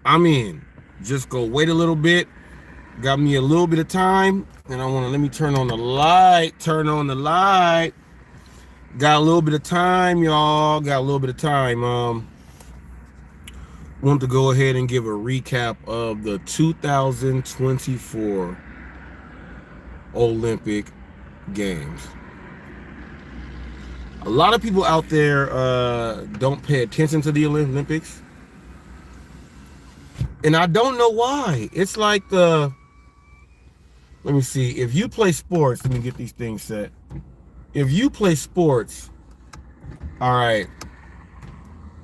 I'm in. Just go wait a little bit. Got me a little bit of time, and I want to let me turn on the light. Turn on the light. Got a little bit of time, y'all. Got a little bit of time. Want to go ahead and give a recap of the 2024 Olympic Games. A lot of people out there don't pay attention to the Olympics, and I don't know why. It's like let me see. If you play sports, let me get these things set. If you play sports, all right,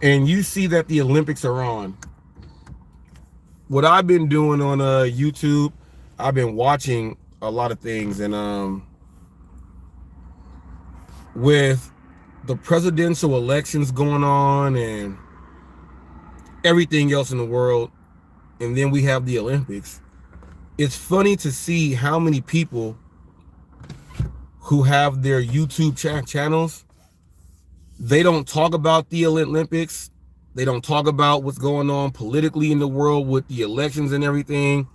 and you see that the Olympics are on, what I've been doing on YouTube, I've been watching a lot of things, and with the presidential elections going on and everything else in the world, and then we have the Olympics. It's funny to see how many people who have their YouTube channels, they don't talk about the Olympics. They don't talk about what's going on politically in the world with the elections and everything.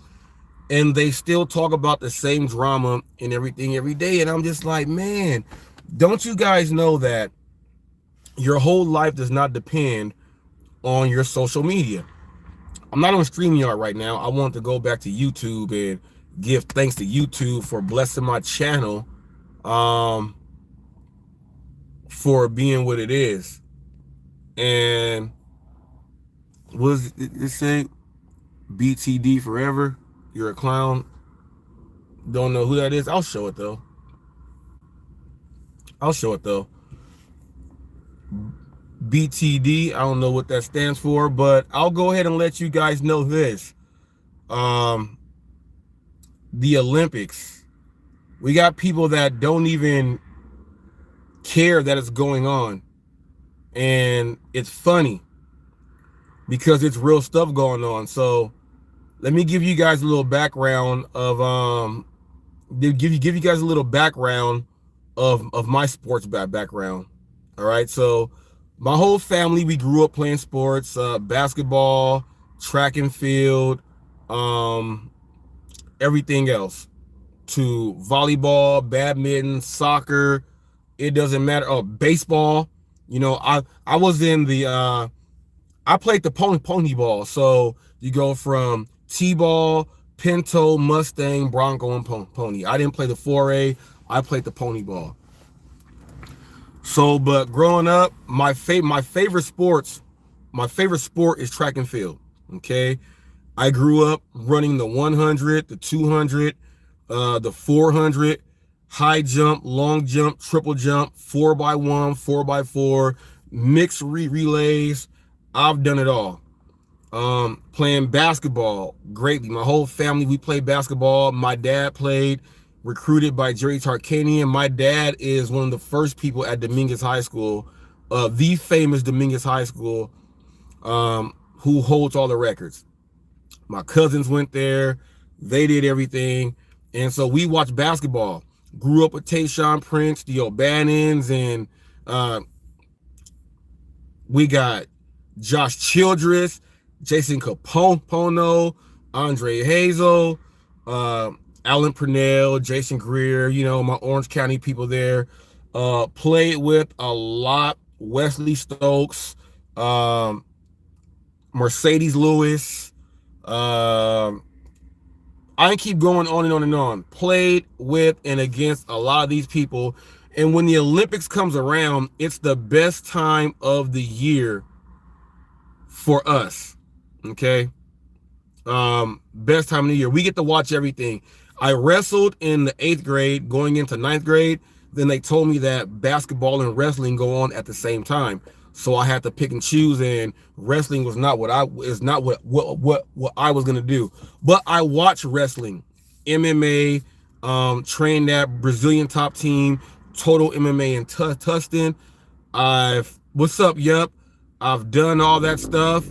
And they still talk about the same drama and everything every day. And I'm just like, man, don't you guys know that your whole life does not depend on your social media? I'm not on StreamYard right now. I want to go back to YouTube and give thanks to YouTube for blessing my channel, for being what it is. And what does it say? BTD forever. You're a clown. Don't know who that is. I'll show it though. BTD. I don't know what that stands for, but I'll go ahead and let you guys know this. The Olympics. We got people that don't even care that it's going on. And it's funny because it's real stuff going on. So let me give you guys a little background of give you guys a little background of my sports background. All right, so my whole family, we grew up playing sports, basketball, track and field, everything else, to volleyball, badminton, soccer. It doesn't matter. Oh, baseball. You know, I was in the I played the pony ball. So you go from T-ball, Pinto, Mustang, Bronco, and pony. I didn't play the 4A. I played the pony ball. So, but growing up, my favorite sport is track and field. Okay, I grew up running the 100, the 200, the 400, high jump, long jump, triple jump, 4x1, 4x4, mixed relays. I've done it all. Playing basketball greatly. My whole family, we played basketball. My dad played, recruited by Jerry Tarkanian. My dad is one of the first people at Dominguez High School, the famous Dominguez High School, who holds all the records. My cousins went there. They did everything. And so we watched basketball. Grew up with Tayshaun Prince, the O'Bannons, and we got Josh Childress, Jason Capono, Andre Hazel, Alan Purnell, Jason Greer, you know, my Orange County people there. Played with a lot. Wesley Stokes, Mercedes Lewis. I can keep going on and on and on. Played with and against a lot of these people. And when the Olympics comes around, it's the best time of the year for us. Okay. Best time of the year. We get to watch everything. I wrestled in the 8th grade going into 9th grade. Then they told me that basketball and wrestling go on at the same time. So I had to pick and choose, and wrestling was not what I was gonna do. But I watched wrestling, MMA, trained that Brazilian top team, Total MMA in Tustin. What's up, yup? I've done all that stuff.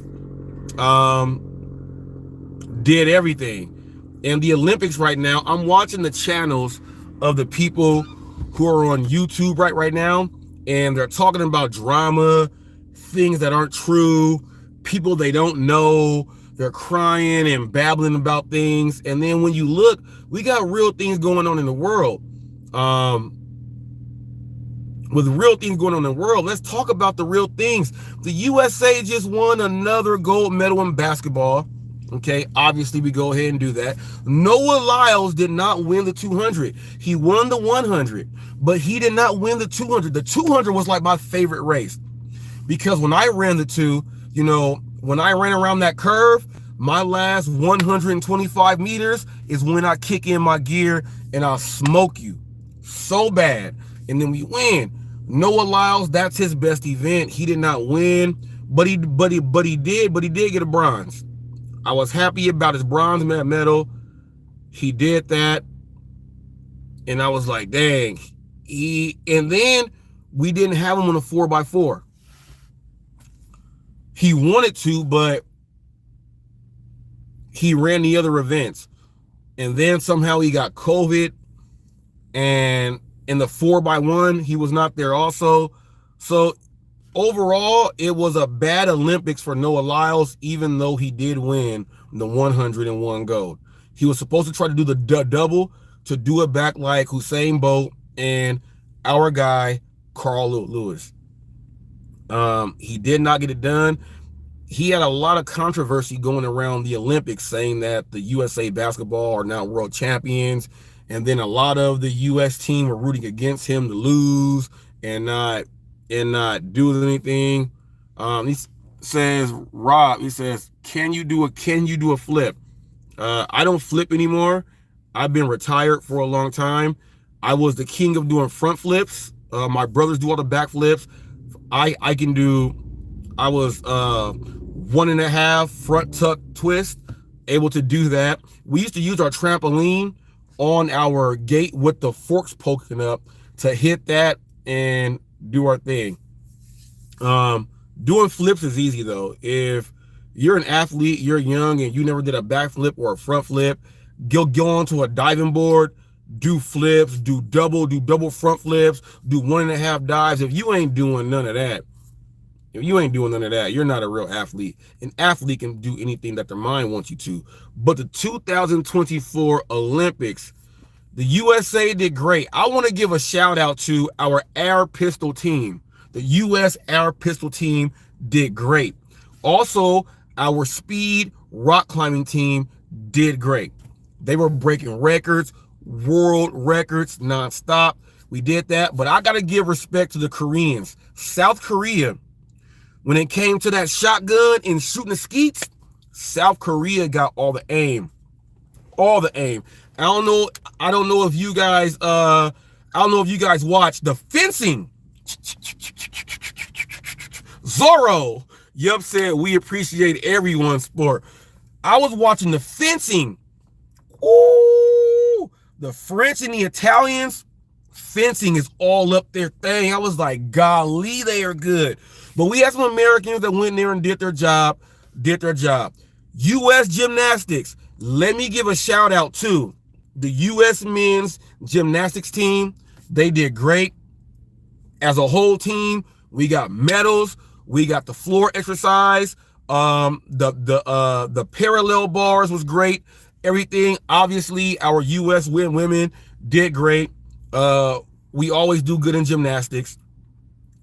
Did everything. And the Olympics right now, I'm watching the channels of the people who are on YouTube right now, and they're talking about drama, things that aren't true, people they don't know. they're crying and babbling about things. And then when you look, we got real things going on in the world. With real things going on in the world, let's talk about the real things. The USA just won another gold medal in basketball. Okay, obviously we go ahead and do that. Noah Lyles did not win the 200. He won the 100, but he did not win the 200. The 200 was like my favorite race, because when I ran the two, when I ran around that curve, my last 125 meters is when I kick in my gear and I'll smoke you so bad. And then we win. Noah Lyles, that's his best event. He did not win, but he did get a bronze. I was happy about his bronze medal. He did that. And I was like, dang. And then we didn't have him on a 4x4. He wanted to, but he ran the other events. And then somehow he got COVID. And in the 4x1, he was not there also. So overall, it was a bad Olympics for Noah Lyles, even though he did win the 101 gold. He was supposed to try to do the double, to do it back like Usain Bolt and our guy, Carl Lewis. He did not get it done. He had a lot of controversy going around the Olympics, saying that the USA basketball are now world champions. And then a lot of the U.S. team were rooting against him to lose and not do anything. He says, Rob, he says, can you do a flip? I don't flip anymore. I've been retired for a long time. I was the king of doing front flips. My brothers do all the back flips. I was 1.5 front tuck twist, able to do that. We used to use our trampoline on our gate with the forks poking up to hit that and do our thing. Doing flips is easy though. If you're an athlete, you're young, and you never did a back flip or a front flip, go onto a diving board, do flips, do double front flips, do 1.5 dives. If you ain't doing none of that, you're not a real athlete. An athlete can do anything that their mind wants you to. But the 2024 Olympics, the USA did great. I want to give a shout out to our air pistol team. The U.S. air pistol team did great. Also, our speed rock climbing team did great. They were breaking records, world records, nonstop. We did that, but I got to give respect to the Koreans. South Korea, when it came to that shotgun and shooting the skeets, South Korea got all the aim. All the aim. I don't know if you guys watched the fencing. Zorro, Yup said we appreciate everyone's sport. I was watching the fencing. Ooh, the French and the Italians, fencing is all up their thing. I was like, golly, they are good. But we had some Americans that went there and did their job. U.S. gymnastics. Let me give a shout out to the U.S. men's gymnastics team. They did great. As a whole team, we got medals. We got the floor exercise. The parallel bars was great. Everything. Obviously, our U.S. women did great. We always do good in gymnastics.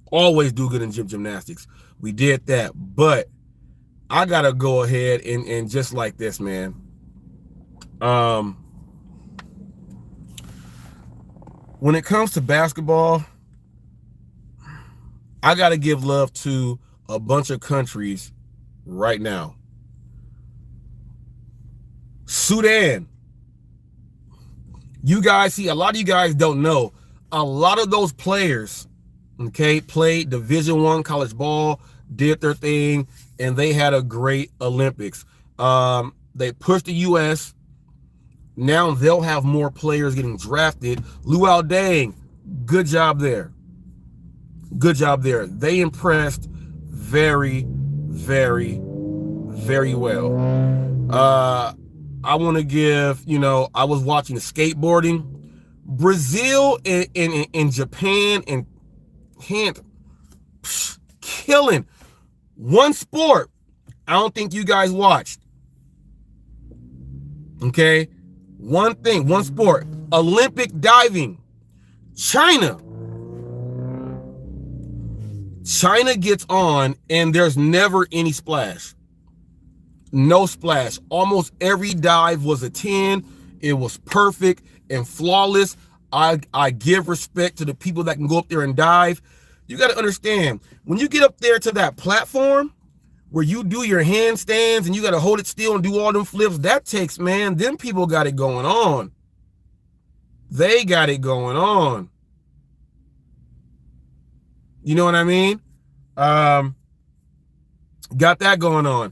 Always do good in gymnastics. We did that. But I got to go ahead and just like this, man. When it comes to basketball, I got to give love to a bunch of countries right now. Sudan. You guys see, a lot of you guys don't know. A lot of those players, okay, played Division I college ball, did their thing, and they had a great Olympics. They pushed the U.S. Now they'll have more players getting drafted. Luau Deng, good job there. Good job there. They impressed very, very, very well. I want to give, I was watching the skateboarding. Brazil and Japan and killing one sport I don't think you guys watched. Okay, one thing, one sport, Olympic diving. China gets on and there's never any splash. No splash. Almost every dive was a 10. It was perfect and flawless. I give respect to the people that can go up there and dive. You got to understand, when you get up there to that platform where you do your handstands and you got to hold it still and do all them flips, that takes, man, them people got it going on. They got it going on. You know what I mean? Got that going on.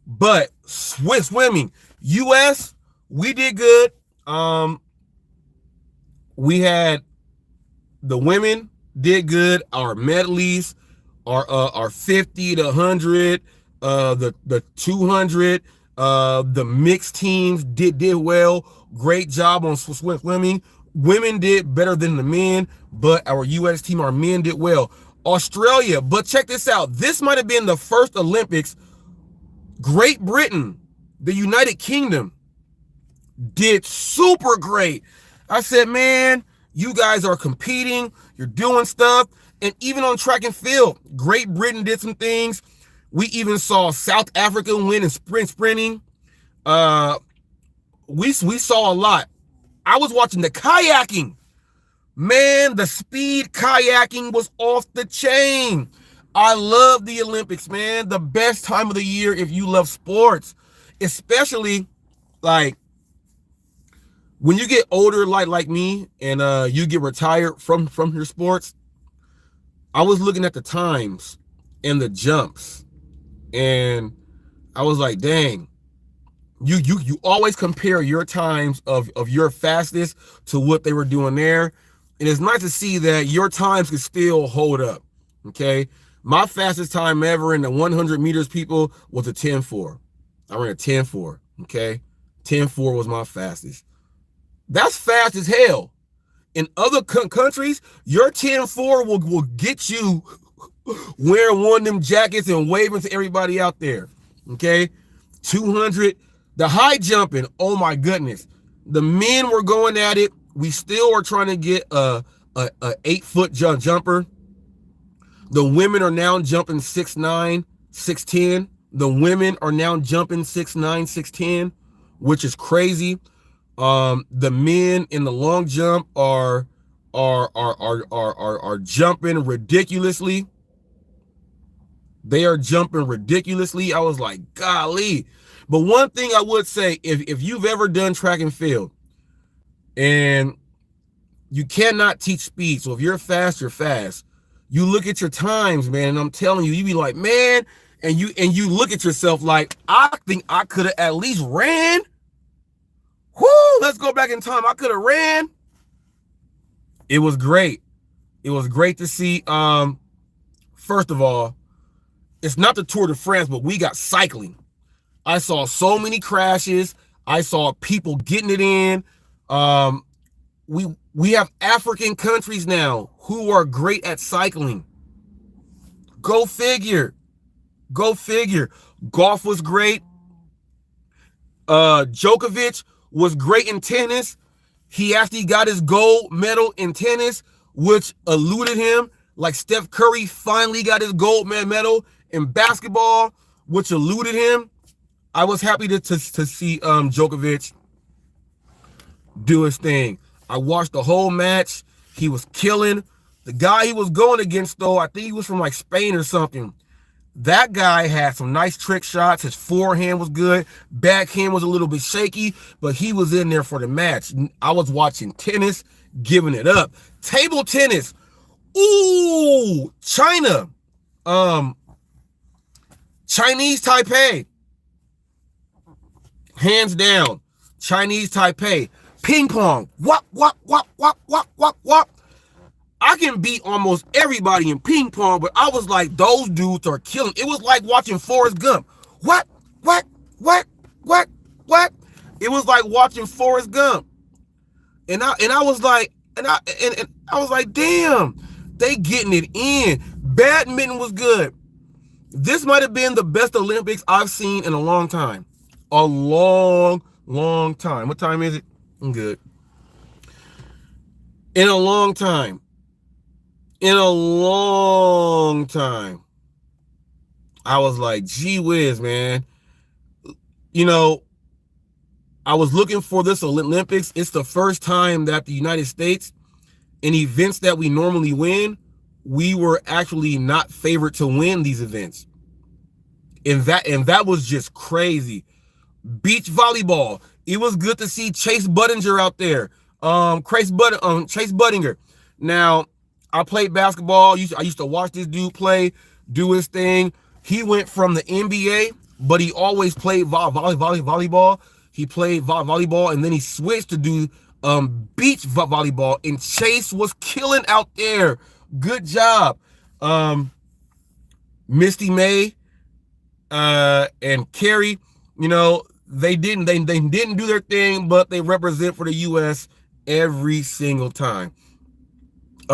But swimming, U.S., we did good. We had the women did good. Our medleys, our 50 to 100, the 200, the mixed teams did well. Great job on swimming. Women did better than the men, but our U.S. team, our men did well. Australia, but check this out. This might have been the first Olympics. Great Britain, the United Kingdom, did super great. I said, man, you guys are competing. You're doing stuff. And even on track and field, Great Britain did some things. We even saw South Africa win in sprinting. We saw a lot. I was watching the kayaking. Man, the speed kayaking was off the chain. I love the Olympics, man. The best time of the year if you love sports, especially like when you get older, like me, and you get retired from your sports. I was looking at the times and the jumps, and I was like, dang. You always compare your times of your fastest to what they were doing there. And it's nice to see that your times can still hold up. Okay. My fastest time ever in the 100 meters, people, was a 10.4. I ran a 10.4. Okay. 10.4 was my fastest. That's fast as hell. In other countries, your 10.4 will get you wearing one of them jackets and waving to everybody out there. Okay. 200. The high jumping, oh my goodness. The men were going at it. We still are trying to get a 8-foot jumper. The women are now jumping 6'9", 6'10". The women are now jumping 6'9", 6'10", which is crazy. The men in the long jump are jumping ridiculously. They are jumping ridiculously. I was like, golly. But one thing I would say, if you've ever done track and field, and you cannot teach speed, so if you're fast, you're fast. You look at your times, man, and I'm telling you, you be like, man, and you look at yourself like, I think I could have at least ran. Whoo, let's go back in time. I could have ran. It was great. It was great to see. First of all, it's not the Tour de France, but we got cycling. I saw so many crashes. I saw people getting it in. We have African countries now who are great at cycling. Go figure. Go figure. Golf was great. Djokovic was great in tennis. He actually got his gold medal in tennis, which eluded him. Like Steph Curry finally got his gold medal in basketball, which eluded him. I was happy to see Djokovic do his thing. I watched the whole match. He was killing. The guy he was going against, though, I think he was from like Spain or something. That guy had some nice trick shots. His forehand was good. Backhand was a little bit shaky, but he was in there for the match. I was watching tennis, giving it up. Table tennis. Ooh, China. Chinese Taipei. Hands down. Chinese Taipei. Ping pong. Wop, wop, wop, wop, wop, wop, wop. I can beat almost everybody in ping pong, but I was like, those dudes are killing. It was like watching Forrest Gump. What? It was like watching Forrest Gump. And I was like, and I was like, damn, they getting it in. Badminton was good. This might have been the best Olympics I've seen in a long time. A long long time. What time is it? I'm good. In a long time. In a long time. I was like, gee whiz, man. You know, I was looking for this Olympics. It's the first time that the United States, in events that we normally win, we were actually not favored to win these events. And that was just crazy. Beach volleyball. It was good to see Chase Budinger out there. Chase Budinger. Now, I played basketball. I used to watch this dude play, do his thing. He went from the NBA, but he always played volleyball. He played volleyball, and then he switched to do beach volleyball. And Chase was killing out there. Good job, Misty May and Carrie. You know, they didn't do their thing, but they represent for the U.S. every single time.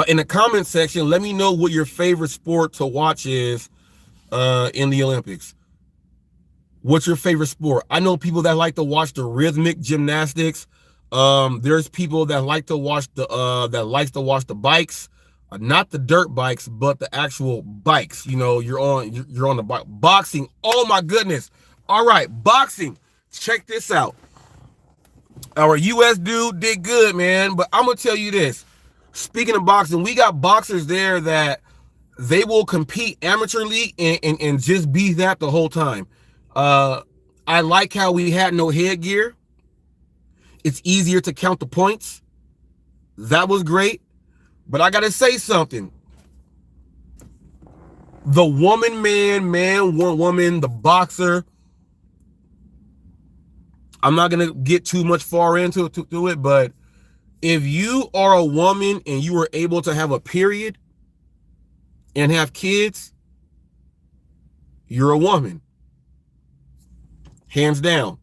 In the comment section, let me know what your favorite sport to watch is in the Olympics. What's your favorite sport? I know people that like to watch the rhythmic gymnastics. There's people that like to watch the bikes, not the dirt bikes, but the actual bikes. You know, you're on the bike. Boxing. Oh my goodness. All right, boxing. Check this out. Our U.S. dude did good, man. But I'm gonna tell you this. Speaking of boxing, we got boxers there that they will compete amateurly and just be that the whole time. I like how we had no headgear. It's easier to count the points. That was great. But I gotta say something. The woman, man, woman, the boxer. I'm not gonna get too much far into it, but if you are a woman and you were able to have a period and have kids, you're a woman. Hands down.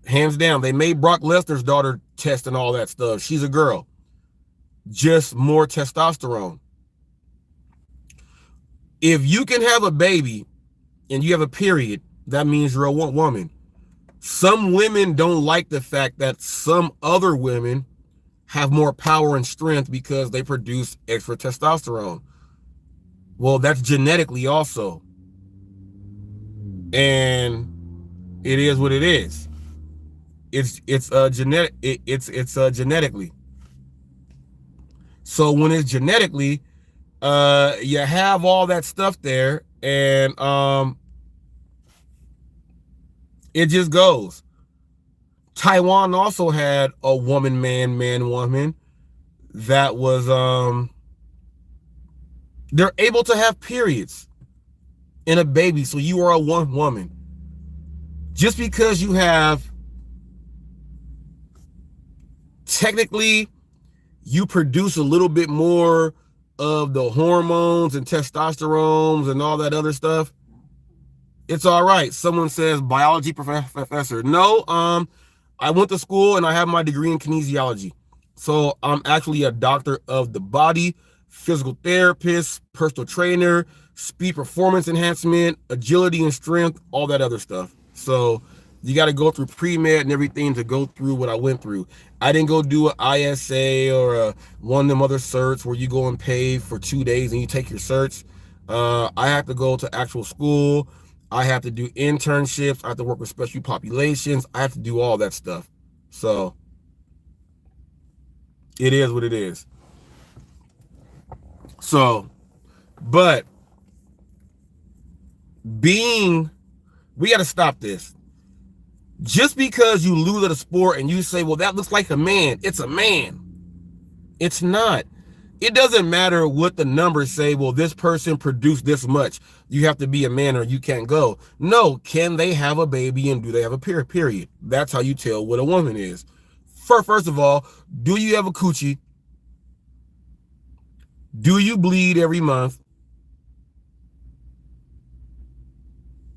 Hands down. They made Brock Lesnar's daughter test and all that stuff. She's a girl. Just more testosterone. If you can have a baby and you have a period, that means you're a woman. Some women don't like the fact that some other women have more power and strength because they produce extra testosterone. Well, that's genetically also. And it is what it is. It's genetically. So when it's genetically, you have all that stuff there, and it just goes. Taiwan also had a woman, man, woman that was they're able to have periods in a baby, so you are a woman. Just because you have, technically, you produce a little bit more of the hormones and testosterone and all that other stuff, it's all right. Someone says biology professor. No, I went to school and I have my degree in kinesiology. So I'm actually a doctor of the body, physical therapist, personal trainer, speed performance enhancement, agility and strength, all that other stuff. So you got to go through pre-med and everything to go through what I went through. I didn't go do an ISA or one of them other certs where you go and pay for 2 days and you take your certs. I have to go to actual school. I have to do internships. I have to work with special populations. I have to do all that stuff. So it is what it is. So, but we got to stop this. Just because you lose at a sport and you say, well, that looks like a man, it's a man. It's not. It doesn't matter what the numbers say. Well, this person produced this much. You have to be a man or you can't go. No, can they have a baby and do they have a period? That's how you tell what a woman is. First of all, do you have a coochie? Do you bleed every month?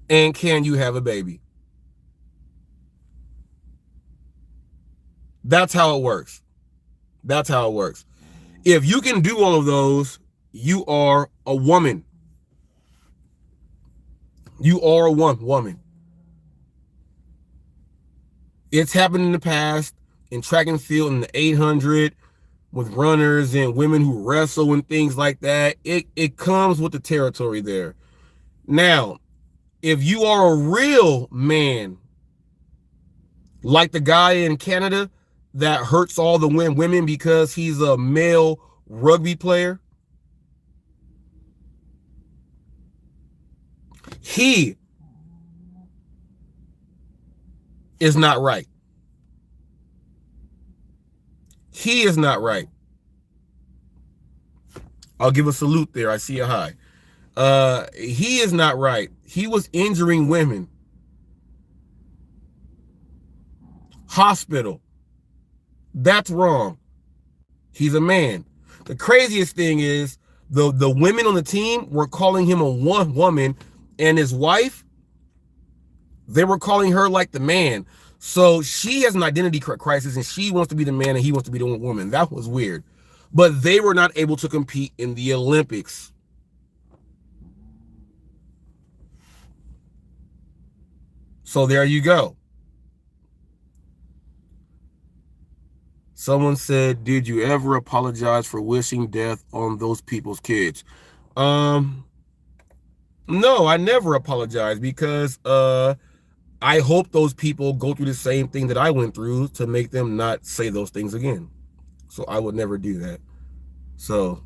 And can you have a baby? That's how it works. That's how it works. If you can do all of those, you are a woman. You are a woman. It's happened in the past in track and field in the 800 with runners and women who wrestle and things like that. It comes with the territory there. Now, if you are a real man, like the guy in Canada that hurts all the women because he's a male rugby player, he is not right. He is not right. I'll give a salute there. I see a high. He is not right. He was injuring women. Hospital. That's wrong. He's a man. The craziest thing is the women on the team were calling him a woman, and his wife, they were calling her like the man. So she has an identity crisis, and she wants to be the man, and he wants to be the woman. That was weird. But they were not able to compete in the Olympics. So there you go. Someone said, did you ever apologize for wishing death on those people's kids? No, I never apologized because I hope those people go through the same thing that I went through to make them not say those things again. So I would never do that. So,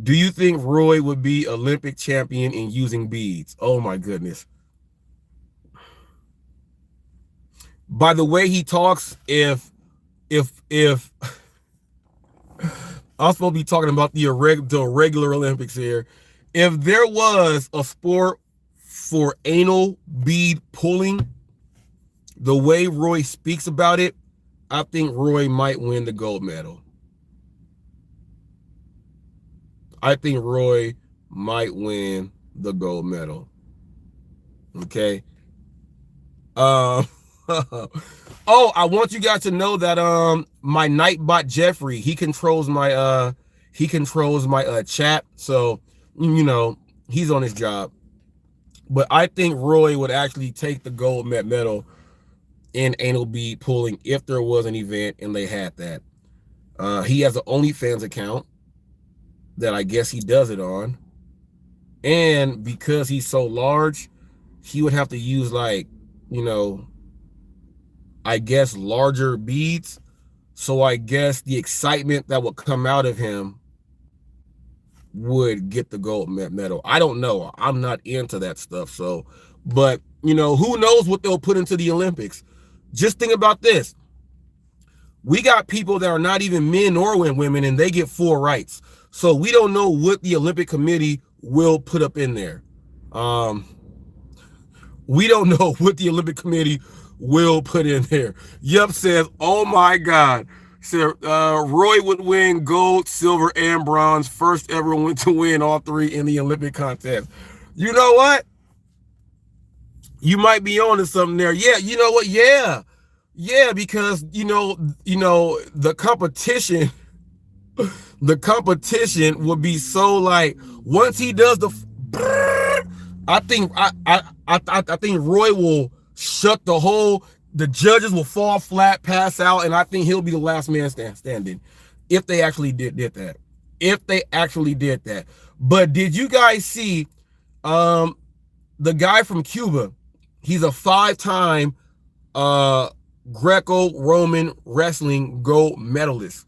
do you think Roy would be Olympic champion in using beads? Oh my goodness. By the way he talks, if I'm supposed to be talking about the regular Olympics here, if there was a sport for anal bead pulling, the way Roy speaks about it, I think Roy might win the gold medal. I think Roy might win the gold medal. Okay. Oh, I want you guys to know that my Nightbot Jeffrey, he controls my chat, so you know he's on his job. But I think Roy would actually take the gold medal in anal bead pulling if there was an event and they had that. He has an OnlyFans account that I guess he does it on, and because he's so large, he would have to use, like, you know, I guess larger beads. So I guess the excitement that would come out of him would get the gold medal. I don't know. I'm not into that stuff. So, but you know, who knows what they'll put into the Olympics? Just think about this. We got people that are not even men or women, and they get full rights. So we don't know what the Olympic Committee will put up in there. We don't know what the Olympic Committee will put in there. Yup says, oh my God. So, Roy would win gold, silver, and bronze. First ever to win all three in the Olympic contest. You know what? You might be on to something there. Yeah, you know what? Yeah. Yeah, because you know, the competition would be so, like, once he does the I think Roy will shut the judges will fall flat, pass out, and I think he'll be the last man standing if they actually did that. If they actually did that. But did you guys see the guy from Cuba? He's a 5-time Greco-Roman wrestling gold medalist.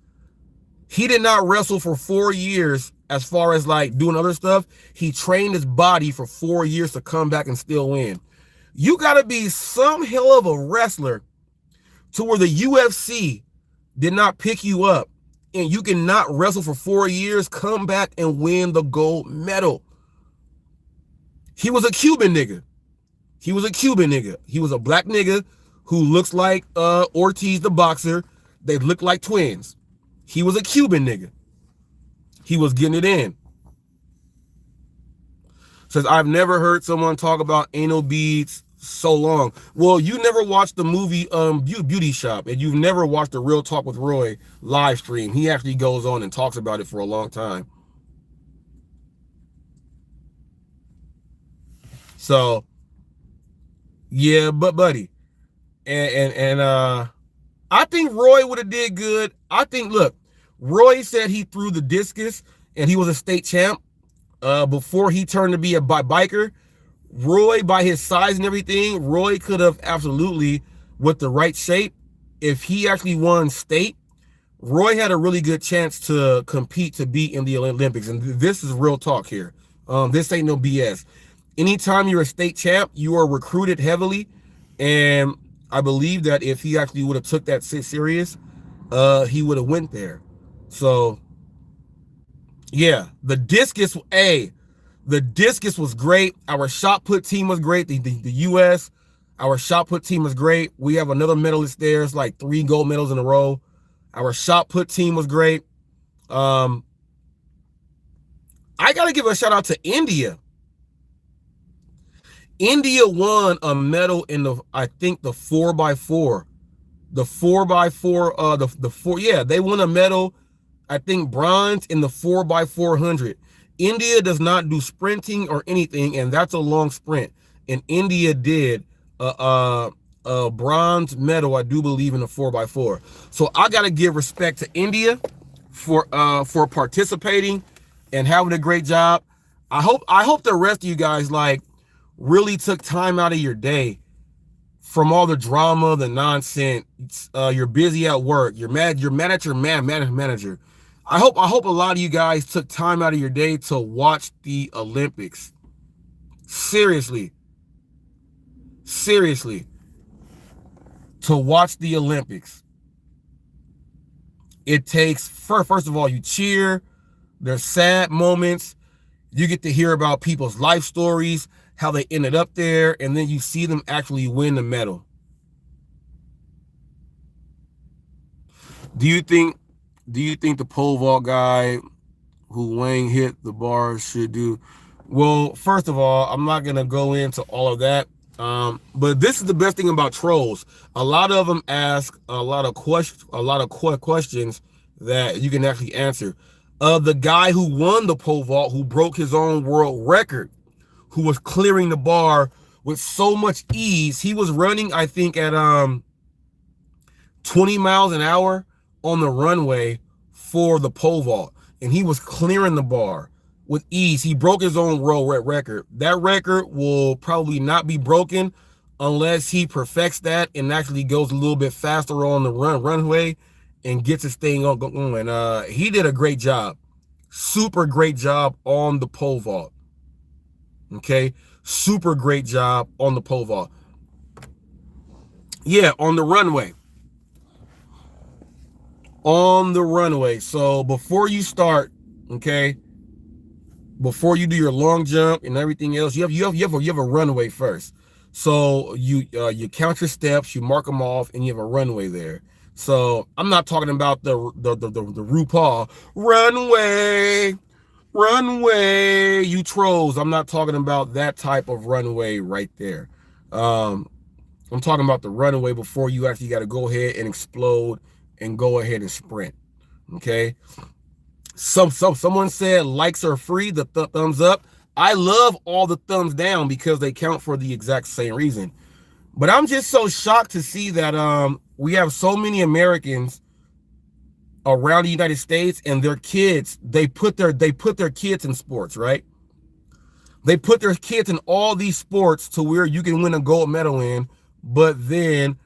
He did not wrestle for 4 years as far as like doing other stuff. He trained his body for 4 years to come back and still win. You got to be some hell of a wrestler to where the UFC did not pick you up and you cannot wrestle for 4 years, come back and win the gold medal. He was a Cuban nigga. He was a black nigga who looks like Ortiz the boxer. They look like twins. He was a Cuban nigga. He was getting it in. Says, I've never heard someone talk about anal beads so long. Well, you never watched the movie Beauty Shop, and you've never watched the Real Talk with Roy live stream. He actually goes on and talks about it for a long time. So, Yeah, but buddy, and I think Roy would have did good. I think, look, Roy said he threw the discus and he was a state champ before he turned to be a biker. Roy, by his size and everything, Roy could have absolutely, with the right shape, if he actually won state, Roy had a really good chance to compete to be in the Olympics. And this is real talk here. This ain't no BS. Anytime you're a state champ, you are recruited heavily. And I believe that if he actually would have took that serious, he would have went there. So, yeah, the discus, the discus was great. Our shot put team was great. The U.S., our shot put team was great. We have another medalist there. It's like 3 gold medals in a row. Our shot put team was great. I got to give a shout out to India. India won a medal in I think the 4x4. The 4x4, the 4, yeah, they won a medal, I think bronze in the 4x400. India does not do sprinting or anything, and that's a long sprint. And India did a bronze medal, I do believe, in the 4x4. So I got to give respect to India for participating and having a great job. I hope the rest of you guys like really took time out of your day from all the drama, the nonsense. You're busy at work. You're manager. I hope a lot of you guys took time out of your day to watch the Olympics. Seriously, to watch the Olympics. It takes, first of all, you cheer. There's sad moments. You get to hear about people's life stories, how they ended up there, and then you see them actually win the medal. Do you think the pole vault guy who Wayne hit the bar should do? Well, first of all, I'm not gonna go into all of that. But this is the best thing about trolls. A lot of them ask a lot of questions that you can actually answer. The guy who won the pole vault, who broke his own world record, who was clearing the bar with so much ease, he was running, I think, at 20 miles an hour on the runway for the pole vault, and he was clearing the bar with ease. He broke his own world record. That record will probably not be broken unless he perfects that and actually goes a little bit faster on the runway and gets his thing on going. He did a great job, super great job on the pole vault. Okay, super great job on the pole vault. Yeah, on the runway. On the runway. So before you start, okay, before you do your long jump and everything else, you have a runway first. So you count your steps, you mark them off, and you have a runway there. So I'm not talking about the RuPaul runway, you trolls. I'm not talking about that type of runway right there. I'm talking about the runway before you actually got to go ahead and explode and go ahead and sprint. Okay. Someone said likes are free, the thumbs up. I love all the thumbs down because they count for the exact same reason. But I'm just so shocked to see that we have so many Americans around the United States and their kids, they put their kids in sports, right? They put their kids in all these sports to where you can win a gold medal in, but then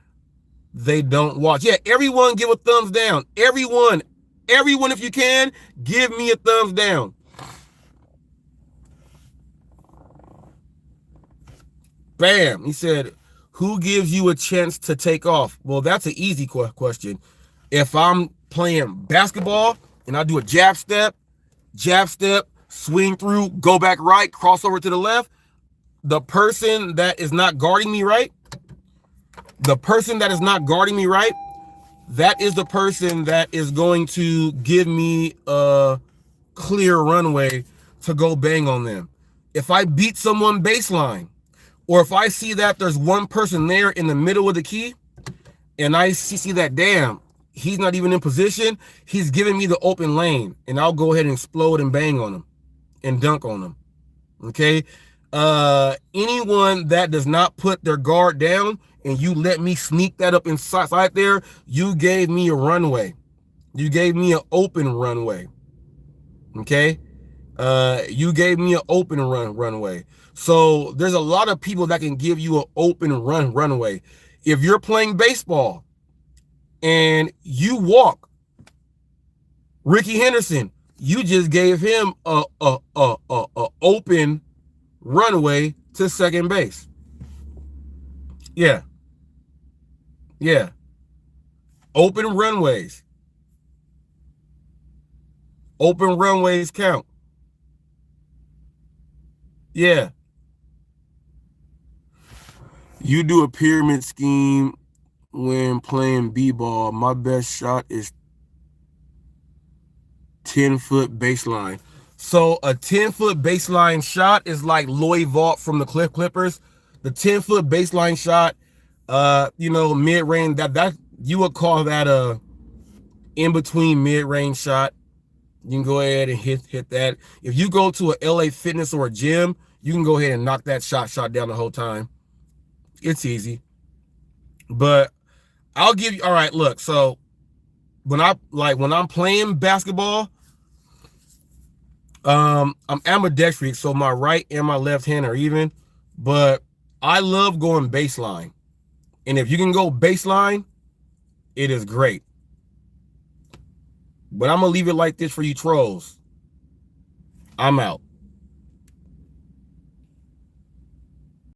they don't watch. Yeah, everyone give a thumbs down. Everyone, if you can, give me a thumbs down. Bam. He said, who gives you a chance to take off? Well, that's an easy question. If I'm playing basketball and I do a jab step, swing through, go back right, cross over to the left, the person that is not guarding me right, that is the person that is going to give me a clear runway to go bang on them. If I beat someone baseline, or if I see that there's one person there in the middle of the key, and I see that, damn, he's not even in position, he's giving me the open lane, and I'll go ahead and explode and bang on him and dunk on him. Okay? Anyone that does not put their guard down and you let me sneak that up inside there, you gave me a runway. You gave me an open runway. Okay? You gave me an open runway. So there's a lot of people that can give you an open runway. If you're playing baseball and you walk, Ricky Henderson, you just gave him a open runway to second base. Yeah. Yeah. Open runways. Open runways count. Yeah. You do a pyramid scheme when playing b-ball. My best shot is 10-foot baseline. So a 10-foot baseline shot is like Lloyd Vault from the Clippers. The 10-foot baseline shot, mid-range, that you would call that a in-between mid-range shot. You can go ahead and hit that. If you go to a LA Fitness or a gym, you can go ahead and knock that shot down the whole time. It's easy. But I'll give you, all right, look, so when I'm playing basketball, I'm ambidextrous, so my right and my left hand are even, but I love going baseline. And if you can go baseline, it is great. But I'm going to leave it like this for you trolls. I'm out.